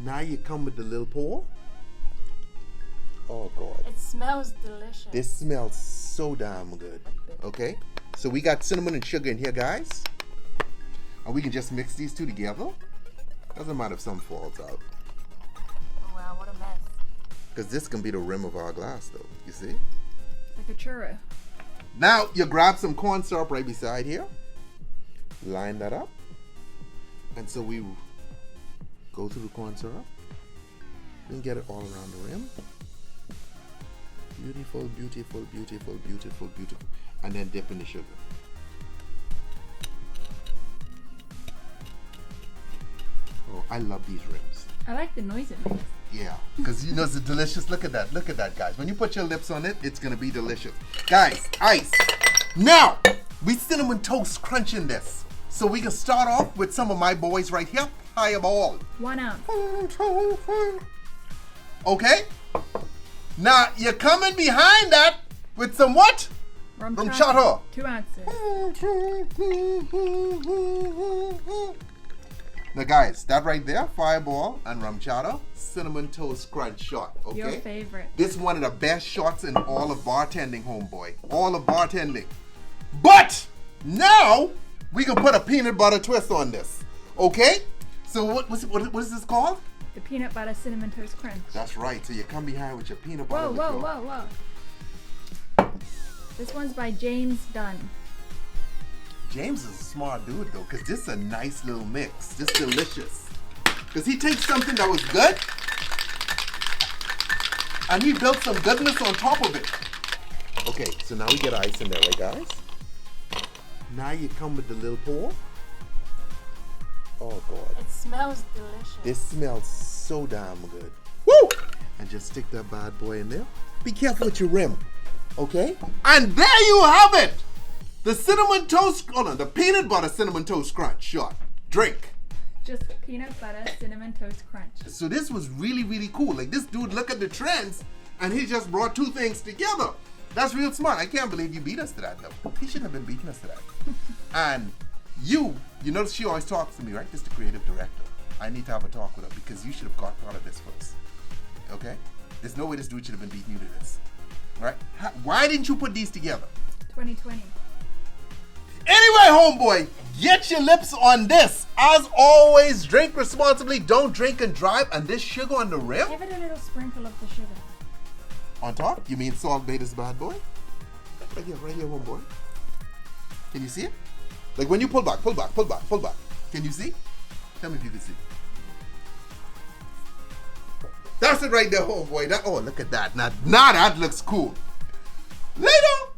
Now you come with the little pour. Oh God. It smells delicious. This smells so damn good. Okay? So we got cinnamon and sugar in here, guys. And we can just mix these two together. Doesn't matter if some falls out. Oh wow, what a mess. Because this can be the rim of our glass though. You see? Like a churro. Now you grab some corn syrup right beside here. Line that up. And so we go through the corn syrup. Then get it all around the rim. Beautiful, beautiful, beautiful, beautiful, beautiful. And then dip in the sugar. Oh, I love these rims. I like the noise it makes. Yeah, because you know it's delicious. Look at that, guys. When you put your lips on it, it's gonna be delicious. Guys, ice. Now, we cinnamon toast crunching this. So we can start off with some of my boys right here. Fireball. 1 ounce. Okay? Now, you're coming behind that with some what? Rum chata. 2 ounces. Now guys, that right there, Fireball and rum chata, cinnamon toast crunch shot, okay? Your favorite. This is one of the best shots in all of bartending, homeboy. All of bartending. But now we can put a peanut butter twist on this, okay? So what is this called? The peanut butter cinnamon toast crunch. That's right. So you come behind with your peanut butter. Whoa. This one's by James Dunn. James is a smart dude though, because this is a nice little mix. This is delicious. Because he takes something that was good and he built some goodness on top of it. Okay, so now we get ice in there, right guys? Now you come with the little pour. Oh God. It smells delicious. This smells so damn good. Woo! And just stick that bad boy in there. Be careful with your rim. Okay? And there you have it! The the peanut butter cinnamon toast crunch shot. Drink. Just peanut butter cinnamon toast crunch. So this was really, really cool. Like this dude look at the trends and he just brought two things together. That's real smart. I can't believe you beat us to that though. He shouldn't have been beating us to that. And you notice she always talks to me, right? This is the creative director. I need to have a talk with her because you should have got thought of this first. Okay? There's no way this dude should have been beating you to this. Right? Why didn't you put these together? 2020. Anyway, homeboy, get your lips on this. As always, drink responsibly. Don't drink and drive. And this sugar on the rim? Give it a little sprinkle of the sugar. On top? You mean salt bait this bad boy? Right here, homeboy. Can you see it? Like when you pull back. Can you see? Tell me if you can see. That's it right there, homeboy. Oh, look at that. Now that looks cool. Later.